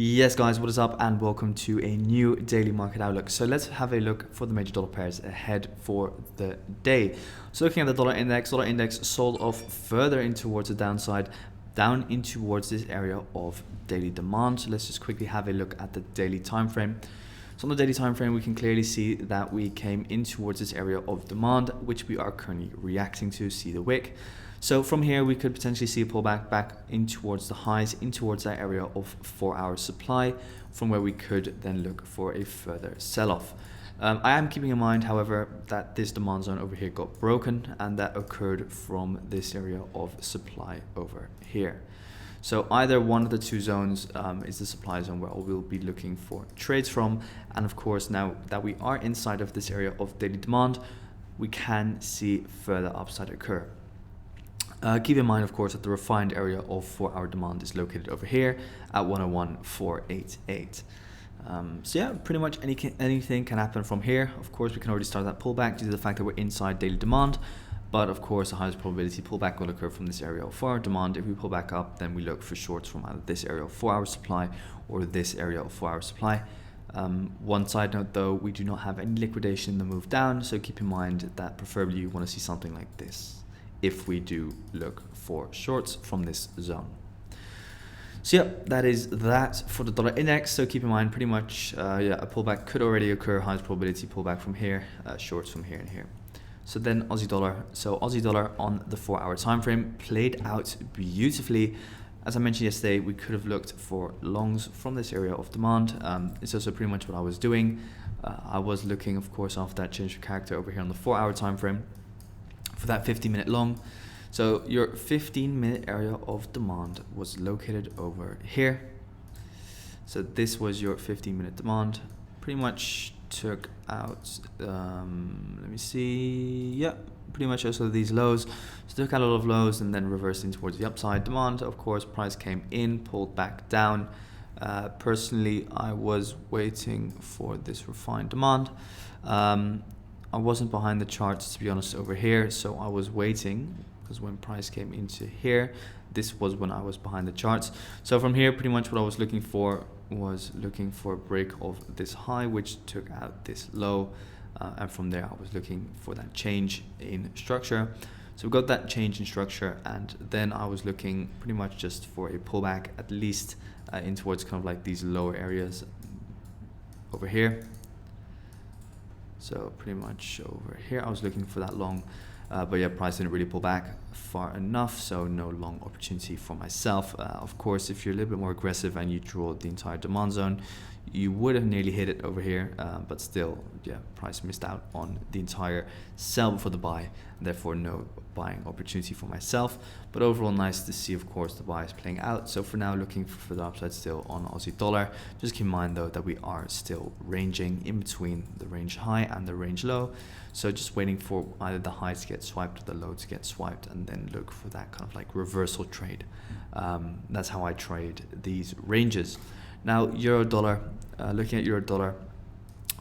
Yes guys, what is up and welcome to a new daily market outlook. So let's have a look for the major dollar pairs ahead for the day. So looking at the dollar index sold off further in towards the downside, down in towards this area of daily demand. So let's just quickly have a look at the daily time frame. So on the daily time frame, we can clearly see that we came in towards this area of demand, which we are currently reacting to. See the wick. So from here, we could potentially see a pullback back in towards the highs, in towards that area of 4-hour supply, from where we could then look for a further sell-off. I am keeping in mind, however, that this demand zone over here got broken, and that occurred from this area of supply over here. So either one of the two zones is the supply zone where we'll be looking for trades from. And of course, now that we are inside of this area of daily demand, we can see further upside occur. Keep in mind, of course, that the refined area of 4-hour demand is located over here at 101.488. So yeah, pretty much anything can happen from here. Of course, we can already start that pullback due to the fact that we're inside daily demand. But of course, the highest probability pullback will occur from this area of 4-hour demand. If we pull back up, then we look for shorts from either this area of 4-hour supply or this area of 4-hour supply. One side note though, we do not have any liquidation in the move down. So keep in mind that preferably you want to see something like this if we do look for shorts from this zone. So yeah, that is that for the dollar index. So keep in mind, pretty much, a pullback could already occur. Highest probability pullback from here, shorts from here and here. So then Aussie dollar. So Aussie dollar on the 4-hour time frame played out beautifully. As I mentioned yesterday, we could have looked for longs from this area of demand. It's also pretty much what I was doing. I was looking, of course, after that change of character over here on the 4-hour time frame for that 15-minute long. So your 15-minute area of demand was located over here. So this was your 15-minute demand. Pretty much took out, let me see, yeah, pretty much also these lows. So took out a lot of lows and then reversed in towards the upside. Demand, of course, price came in, pulled back down. Personally, I was waiting for this refined demand. I wasn't behind the charts, to be honest, over here. So I was waiting because when price came into here, this was when I was behind the charts. So from here, pretty much what I was looking for was looking for a break of this high, which took out this low. And from there, I was looking for that change in structure. So we got that change in structure. And then I was looking pretty much just for a pullback, at least in towards kind of like these lower areas over here. So pretty much over here, I was looking for that long, but yeah, price didn't really pull back far enough, so no long opportunity for myself. Of course, if you're a little bit more aggressive and you draw the entire demand zone, you would have nearly hit it over here, but still, yeah, price missed out on the entire sell before the buy, therefore no buying opportunity for myself. But overall, nice to see, of course, the buy is playing out. So for now, looking for the upside still on Aussie dollar. Just keep in mind though that we are still ranging in between the range high and the range low. So just waiting for either the highs to get swiped or the lows to get swiped, and then look for that kind of like reversal trade. That's how I trade these ranges. Now, euro dollar, looking at euro dollar,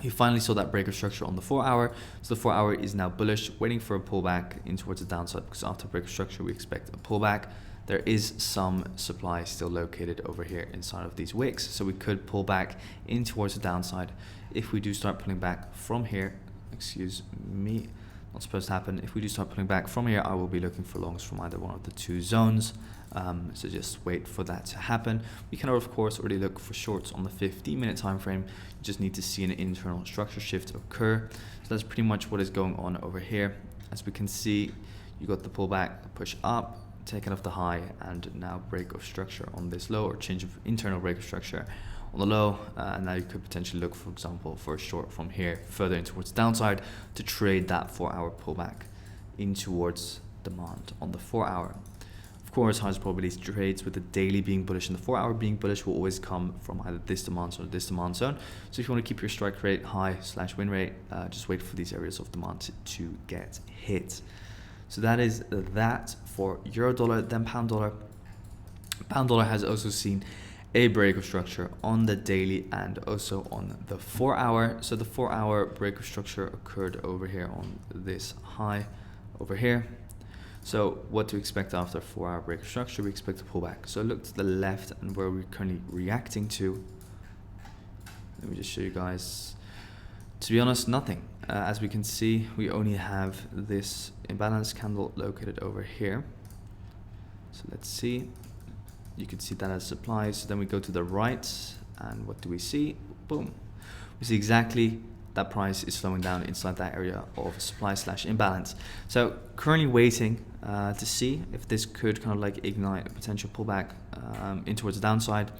we finally saw that break of structure on the 4-hour. So the 4-hour is now bullish, waiting for a pullback in towards the downside, because after break of structure, we expect a pullback. There is some supply still located over here inside of these wicks. So we could pull back in towards the downside. If we do start pulling back from here, excuse me, not supposed to happen. If we do start pulling back from here, I will be looking for longs from either one of the two zones. So just wait for that to happen. We can, of course, already look for shorts on the 15-minute time frame. You just need to see an internal structure shift occur. So that's pretty much what is going on over here. As we can see, you got the pullback, push up, taken off the high, and now break of structure on this low, or change of internal break of structure on the low. And now you could potentially look, for example, for a short from here further in towards downside to trade that 4-hour pullback in towards demand on the 4-hour. Of course, highest probability trades with the daily being bullish and the 4-hour being bullish will always come from either this demand zone or this demand zone. So if you want to keep your strike rate high/win rate, just wait for these areas of demand to get hit. So that is that for euro dollar. Then pound dollar. Pound dollar has also seen a break of structure on the daily and also on the 4-hour. So the 4-hour break of structure occurred over here on this high over here. So what to expect after 4-hour break of structure? We expect a pullback. So look to the left and where we're currently reacting to. Let me just show you guys. To be honest, nothing. As we can see, we only have this imbalance candle located over here. So let's see. You can see that as supply. So then we go to the right, and what do we see? Boom. We see exactly that price is slowing down inside that area of supply / imbalance. So currently waiting to see if this could kind of like ignite a potential pullback in towards the downside,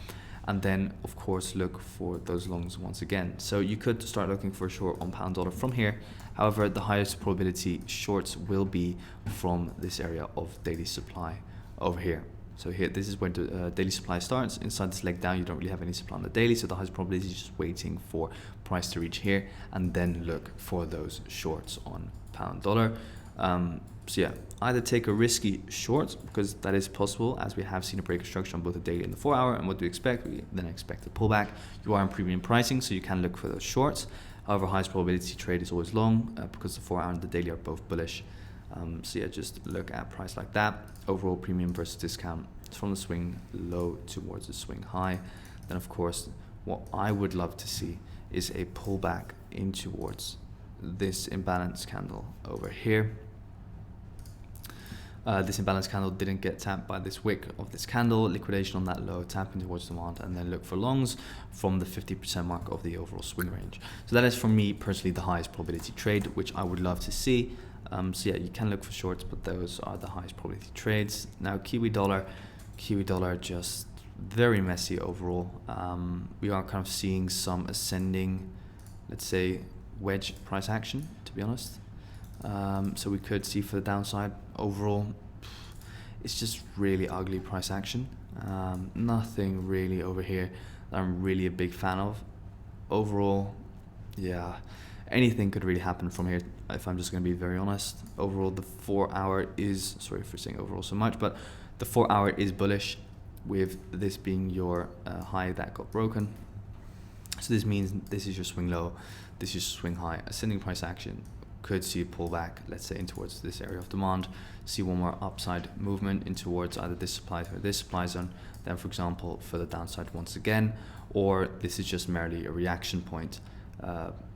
and then of course look for those longs once again. So you could start looking for a short on pound dollar from here. However, the highest probability shorts will be from this area of daily supply over here. So here, this is where the daily supply starts. Inside this leg down, you don't really have any supply on the daily, so the highest probability is just waiting for price to reach here and then look for those shorts on pound dollar. So yeah, either take a risky short, because that is possible, as we have seen a break of structure on both the daily and the 4-hour. And what do we expect? We then expect a pullback. You are in premium pricing, so you can look for those shorts. However, highest probability trade is always long because the 4-hour and the daily are both bullish. So yeah, just look at price like that. Overall premium versus discount from the swing low towards the swing high. Then of course, what I would love to see is a pullback in towards this imbalance candle over here. This imbalance candle didn't get tapped by this wick of this candle. Liquidation on that low, tapping towards demand, and then look for longs from the 50% mark of the overall swing range. So that is for me personally the highest probability trade, which I would love to see. So yeah, you can look for shorts, but those are the highest probability trades. Now Kiwi dollar just very messy overall. We are kind of seeing some ascending, let's say, wedge price action, to be honest. So we could see for the downside overall, it's just really ugly price action. Nothing really over here that I'm really a big fan of. Overall, yeah, anything could really happen from here, if I'm just going to be very honest. Overall, the 4-hour is, sorry for saying overall so much, but the 4-hour is bullish, with this being your high that got broken. So this means this is your swing low, this is your swing high. Ascending price action could see a pullback, let's say, in towards this area of demand, see one more upside movement in towards either this supply or this supply zone, then for example for the downside once again, or this is just merely a reaction point,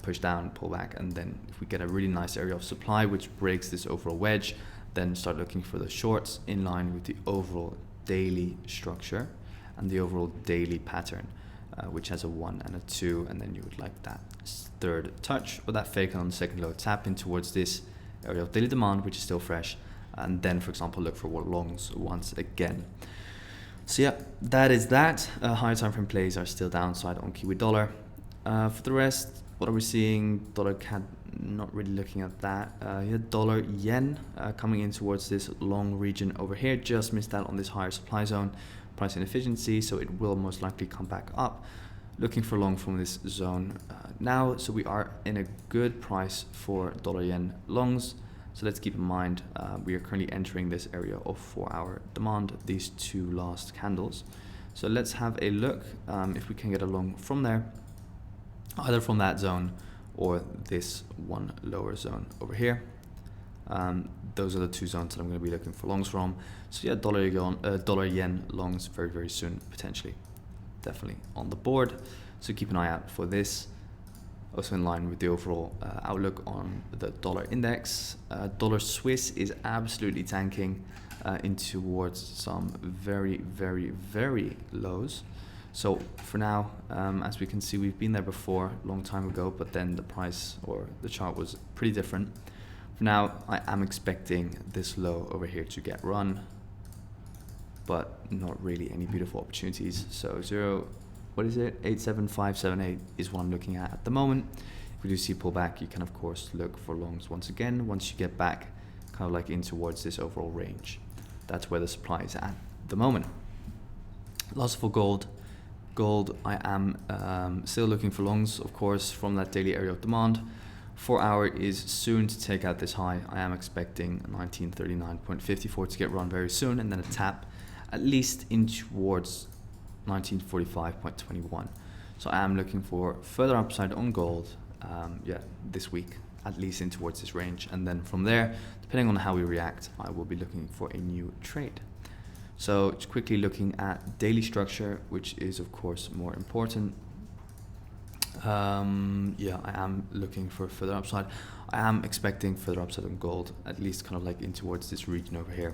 push down, pull back, and then if we get a really nice area of supply which breaks this overall wedge, then start looking for the shorts in line with the overall daily structure and the overall daily pattern, which has a 1 and a 2, and then you would like that third touch or that fake on the second low, tap in towards this area of daily demand, which is still fresh, and then for example look for longs once again. So yeah, that is that. Higher time frame plays are still downside on Kiwi dollar. For the rest, what are we seeing? Dollar CAD, not really looking at that. Yeah, dollar yen coming in towards this long region over here, just missed out on this higher supply zone, price inefficiency, so it will most likely come back up. Looking for long from this zone now, so we are in a good price for dollar yen longs. So let's keep in mind we are currently entering this area of 4-hour demand, these two last candles. So let's have a look if we can get a long from there, either from that zone or this one lower zone over here. Those are the two zones that I'm going to be looking for longs from. So yeah, dollar yen longs very, very soon, potentially, definitely on the board. So keep an eye out for this. Also in line with the overall outlook on the dollar index. Dollar Swiss is absolutely tanking in towards some very, very, very lows. So for now, as we can see, we've been there before a long time ago, but then the price or the chart was pretty different. For now, I am expecting this low over here to get run, but not really any beautiful opportunities. So 87578 is what I'm looking at the moment. If we do see pullback, you can of course look for longs once again once you get back kind of like in towards this overall range. That's where the supply is at the moment. Last for gold, I am still looking for longs, of course, from that daily area of demand. 4-hour is soon to take out this high. I am expecting 1939.54 to get run very soon, and then a tap at least in towards 1945.21. So I am looking for further upside on gold, yeah, this week. at least in towards this range, and then from there, depending on how we react, I will be looking for a new trade. So just quickly looking at daily structure, which is of course more important. Yeah, I am looking for further upside. I am expecting further upside on gold, at least kind of like in towards this region over here,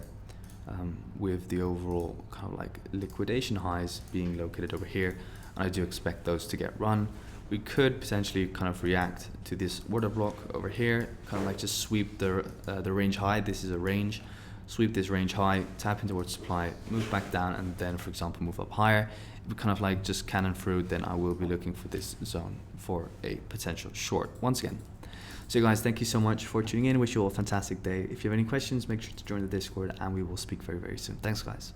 with the overall kind of like liquidation highs being located over here, and I do expect those to get run. We could potentially kind of react to this order block over here, kind of like just sweep the range high. This is a range. Sweep this range high, tap in towards supply, move back down, and then, for example, move up higher. If we kind of like just cannon through, then I will be looking for this zone for a potential short once again. So guys, thank you so much for tuning in. Wish you all a fantastic day. If you have any questions, make sure to join the Discord, and we will speak very, very soon. Thanks, guys.